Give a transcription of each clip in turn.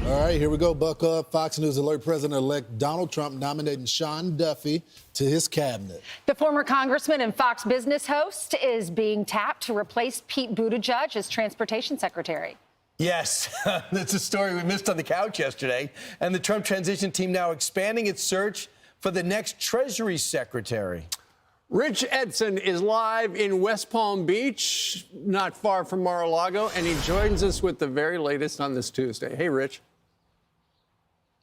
All right, here we go. Buck up. Fox News alert President-elect Donald Trump nominating Sean Duffy to his cabinet. The former congressman and Fox Business host is being tapped to replace Pete Buttigieg as transportation secretary. Yes, that's a story we missed on the couch yesterday. And the Trump transition team now expanding its search for the next Treasury secretary. Rich Edson is live in West Palm Beach, not far from Mar-a-Lago, and he joins us with the very latest on this Tuesday. Hey, Rich.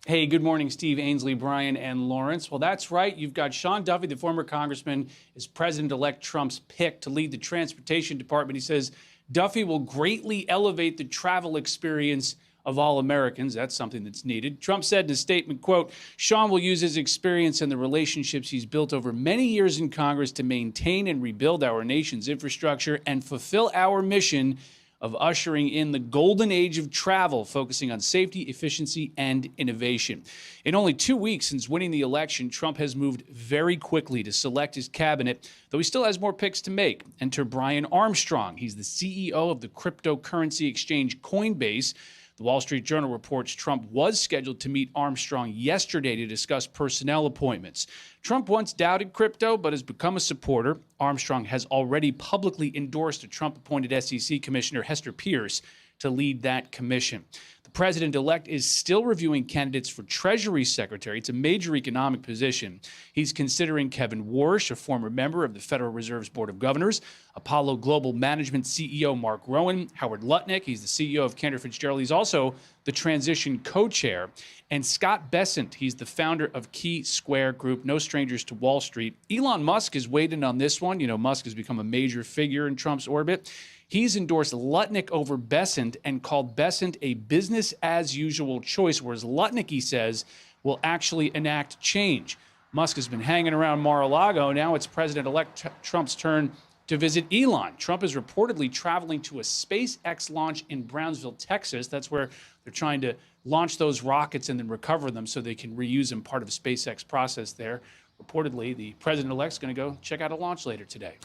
Hey, good morning, Steve, Ainsley, Brian, and Lawrence. Well, that's right. You've got Sean Duffy, the former congressman, is President-elect Trump's pick to lead the Transportation Department. He says Duffy will greatly elevate the travel experience of all Americans. That's something that's needed. Trump said in a statement, quote, Sean will use his experience and the relationships he's built over many years in Congress to maintain and rebuild our nation's infrastructure and fulfill our mission of ushering in the golden age of travel, focusing on safety, efficiency, and innovation. In only 2 weeks since winning the election, Trump has moved very quickly to select his cabinet, though he still has more picks to make. Enter Brian Armstrong. He's the CEO of the cryptocurrency exchange Coinbase. The Wall Street Journal reports Trump was scheduled to meet Armstrong yesterday to discuss personnel appointments. Trump once doubted crypto, but has become a supporter. Armstrong has already publicly endorsed a Trump-appointed SEC Commissioner Hester Pierce to lead that commission. The president-elect is still reviewing candidates for Treasury Secretary. It's a major economic position. He's considering Kevin Warsh, a former member of the Federal Reserve's Board of Governors, Apollo Global Management CEO Mark Rowan, Howard Lutnick, he's the CEO of Cantor Fitzgerald. He's also the transition co-chair, and Scott Bessent, he's the founder of Key Square Group, no strangers to Wall Street. Elon Musk is weighed in on this one. You know, Musk has become a major figure in Trump's orbit. He's endorsed Lutnick over Bessent and called Bessent a business-as-usual choice, whereas Lutnick, he says, will actually enact change. Musk has been hanging around Mar-a-Lago. Now it's President-elect Trump's turn to visit Elon. Trump is reportedly traveling to a SpaceX launch in Brownsville, Texas. That's where they're trying to launch those rockets and then recover them so they can reuse them, part of the SpaceX process there. Reportedly, the president-elect's going to go check out a launch later today.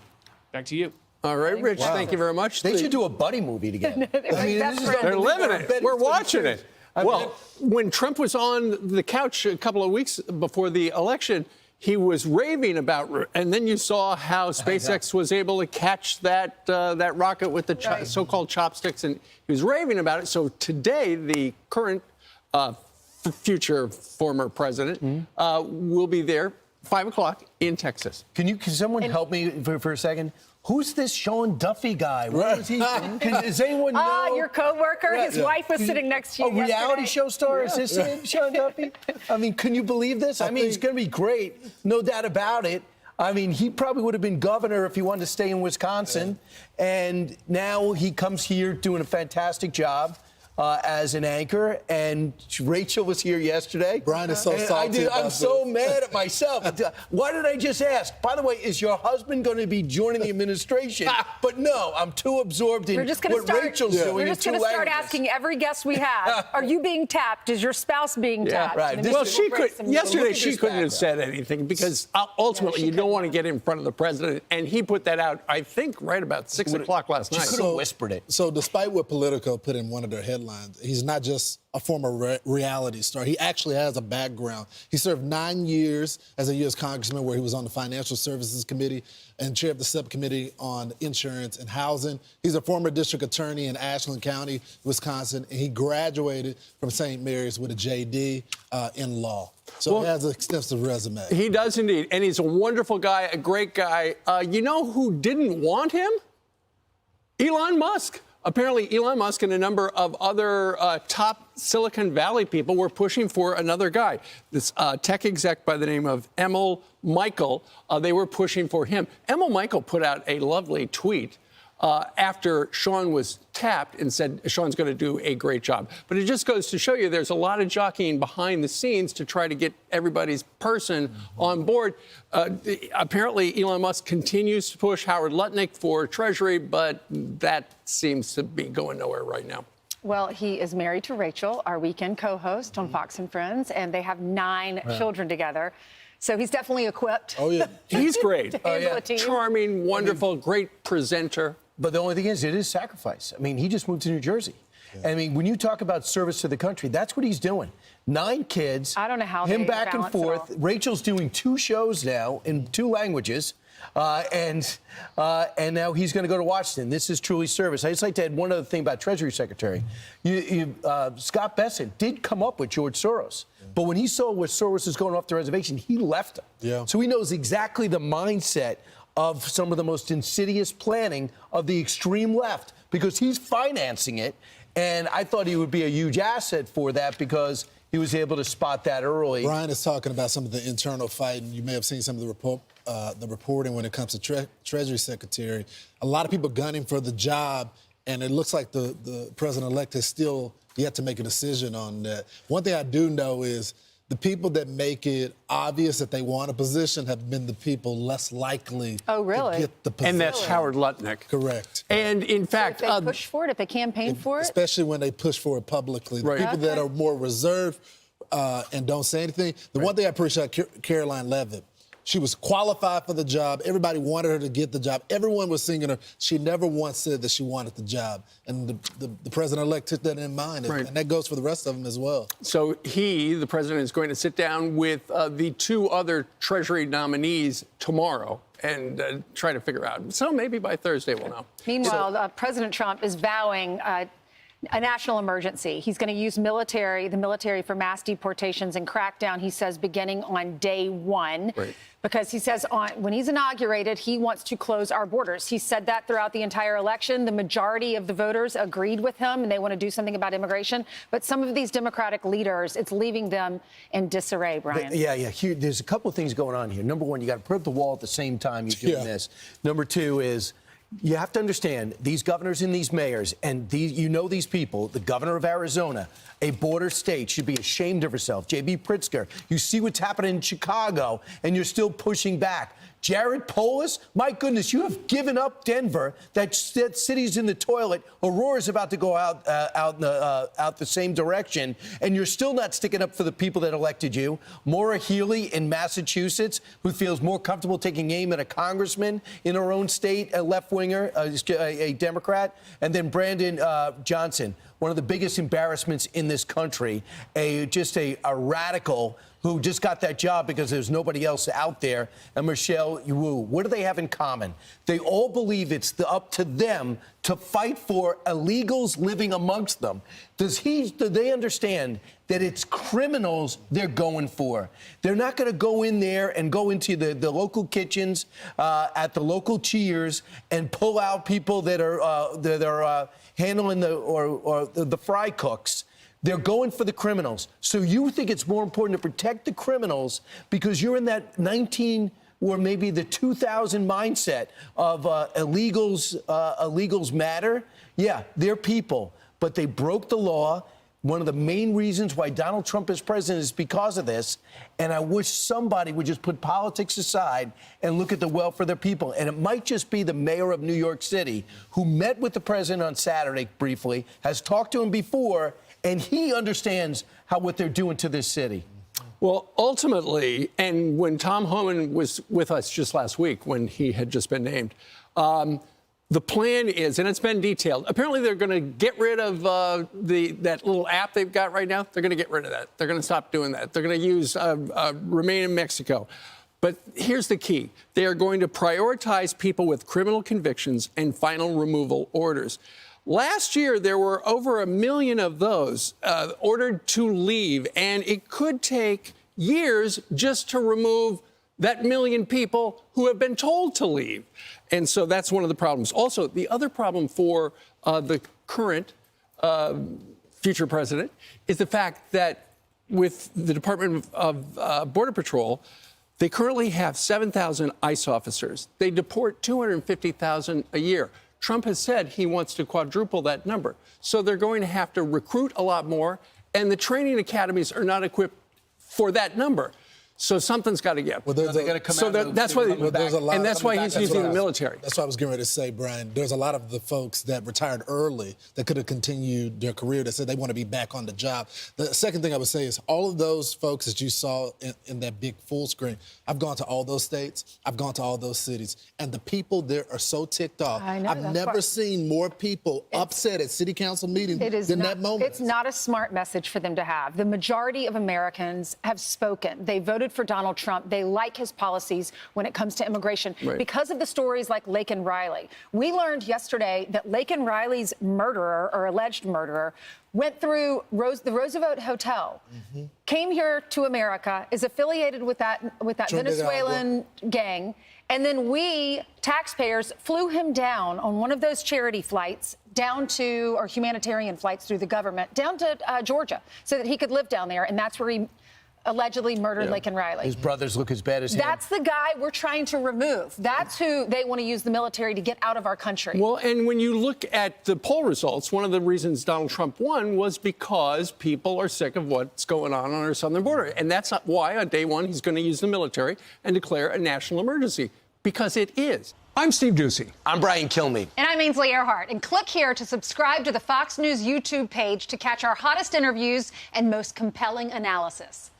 Back to you. All right, Rich, thank you very much. They should do a buddy movie together. They're living it. We're watching it. Well, when Trump was on the couch a couple of weeks before the election, he was raving about, and then you saw how SpaceX was able to catch that rocket with the so-called chopsticks, and he was raving about it. So today, the current future former president will be there 5 o'clock in Texas. Can someone help me for a second? Who's this Sean Duffy guy? Where is he? Does anyone know? Your coworker, his wife was sitting next to you yesterday. Reality show star? Yeah. Is this him, Sean Duffy? I mean, can you believe this? I mean, he's going to be great, no doubt about it. I mean, he probably would have been governor if he wanted to stay in Wisconsin. Yeah. And now he comes here doing a fantastic job as an anchor, and Rachel was here yesterday. Brian is so salty. I'm so mad at myself. Why did I just ask? By the way, is your husband going to be joining the administration? But no, I'm too absorbed in what Rachel's doing. We're just going to start asking every guest we have, are you being tapped? Is your spouse being tapped? Right. Well, yesterday she couldn't have said anything because ultimately you don't want to get in front of the president, and he put that out, I think, right about 6 o'clock last night. She could have whispered it. So despite what Politico put in one of their headlines, he's not just a former reality star. He actually has a background. He served 9 years as a U.S. congressman where he was on the Financial Services Committee and chair of the subcommittee on insurance and housing. He's a former district attorney in Ashland County, Wisconsin, and he graduated from St. Mary's with a J.D. In law. So he has an extensive resume. He does indeed, and he's a wonderful guy, a great guy. You know who didn't want him? Elon Musk. Apparently, Elon Musk and a number of other top Silicon Valley people were pushing for another guy. This tech exec by the name of Emil Michael, they were pushing for him. Emil Michael put out a lovely tweet after Sean was tapped and said Sean's going to do a great job. But it just goes to show you there's a lot of jockeying behind the scenes to try to get everybody's person on board. Apparently, Elon Musk continues to push Howard Lutnick for Treasury, but that seems to be going nowhere right now. Well, he is married to Rachel, our weekend co-host on Fox and Friends, and they have 9 children together. So he's definitely equipped. Oh, yeah. He's great. Team. Charming, wonderful, great presenter. But the only thing is, it is sacrifice. I mean, he just moved to New Jersey. I mean, when you talk about service to the country, that's what he's doing. 9 kids. I don't know how him they back and balance it forth. all. Rachel's doing 2 shows now in 2 languages. And now he's going to go to Washington. This is truly service. I just like to add one other thing about Treasury Secretary. Scott Bessent did come up with George Soros. But when he saw where Soros is going off the reservation, he left him. Yeah. So he knows exactly the mindset of some of the most insidious planning of the extreme left because he's financing it. And I thought he would be a huge asset for that because he was able to spot that early. Brian is talking about some of the internal fight, and you may have seen some of the reporting when it comes to Treasury Secretary. A lot of people gunning for the job, and it looks like the president-elect has still yet to make a decision on that. One thing I do know is the people that make it obvious that they want a position have been the people less likely to get the position. And that's Howard Lutnick. Correct. And in fact, If they push for it, if they campaign for it? Especially when they push for it publicly. The people that are more reserved and don't say anything. The one thing I appreciate Caroline Leavitt, she was qualified for the job. Everybody wanted her to get the job. Everyone was singing her. She never once said that she wanted the job. And the president-elect took that in mind. And that goes for the rest of them as well. So the president, is going to sit down with the 2 other Treasury nominees tomorrow and try to figure out. So maybe by Thursday we'll know. Meanwhile, President Trump is vowing a national emergency. He's going to use the military for mass deportations and crackdown, he says, beginning on day 1. Right. Because he says when he's inaugurated, he wants to close our borders. He said that throughout the entire election. The majority of the voters agreed with him, and they want to do something about immigration. But some of these Democratic leaders, it's leaving them in disarray, Brian. There's a couple of things going on here. Number one, you got to put up the wall at the same time you're doing this. Number 2 is you have to understand these governors and these mayors and these people, the governor of Arizona, a border state, should be ashamed of herself. J.B. Pritzker, you see what's happening in Chicago and you're still pushing back. Jared Polis, my goodness, you have given up Denver. That city's in the toilet. Aurora's about to go out the same direction, and you're still not sticking up for the people that elected you. Maura Healey in Massachusetts, who feels more comfortable taking aim at a congressman in her own state, a left-winger, a Democrat, and then Brandon Johnson, one of the biggest embarrassments in this country, just a radical who just got that job because there's nobody else out there, and Michelle Wu. What do they have in common? They all believe it's up to them to fight for illegals living amongst them. Do they understand that it's criminals they're going for? They're not going to go in there and go into the local kitchens at the local Cheers and pull out people that are handling the fry cooks. They're going for the criminals. So you think it's more important to protect the criminals because you're in that 19 or maybe the 2000 mindset of illegals matter? Yeah, they're people, but they broke the law. One of the main reasons why Donald Trump is president is because of this. And I wish somebody would just put politics aside and look at the welfare of their people. And it might just be the mayor of New York City who met with the president on Saturday briefly, has talked to him before, and he understands what they're doing to this city. Well, ultimately, and when Tom Homan was with us just last week, when he had just been named, the plan is, and it's been detailed, apparently they're going to get rid of that little app they've got right now. They're going to get rid of that. They're going to stop doing that. They're going to use Remain in Mexico. But here's the key. They are going to prioritize people with criminal convictions and final removal orders. Last year, there were over 1 million of those ordered to leave, and it could take years just to remove that 1 million people who have been told to leave. And so that's one of the problems. Also, the other problem for the current future president is the fact that with the Department of Border Patrol, they currently have 7,000 ICE officers. They deport 250,000 a year. Trump has said he wants to quadruple that number. So they're going to have to recruit a lot more, and the training academies are not equipped for that number. So something's got to give. Well, They got to come So out. that's why, Well, there's a lot and that's why he's using the military. That's what I was getting ready to say, Brian. There's a lot of the folks that retired early that could have continued their career that said they want to be back on the job. The second thing I would say is all of those folks that you saw in that big full screen, I've gone to all those states, I've gone to all those cities, and the people there are so ticked off. I know, I've that's never why- seen more people upset at city council meetings than that moment. It's not a smart message for them to have. The majority of Americans have spoken. They voted for Donald Trump. They like his policies when it comes to immigration because of the stories like Laken Riley. We learned yesterday that Laken Riley's murderer or alleged murderer went through the Roosevelt Hotel, came here to America, is affiliated with that Venezuelan gang, and then we, taxpayers, flew him down on one of those charity flights down to, or humanitarian flights through the government, down to Georgia so that he could live down there, and that's where he allegedly murdered Laken Riley. His brothers look as bad as him. That's the guy we're trying to remove. That's who they want to use the military to get out of our country. Well, and when you look at the poll results, one of the reasons Donald Trump won was because people are sick of what's going on our southern border. And that's why on day one he's going to use the military and declare a national emergency, because it is. I'm Steve Ducey. I'm Brian Kilmeade. And I'm Ainsley Earhart. And click here to subscribe to the Fox News YouTube page to catch our hottest interviews and most compelling analysis.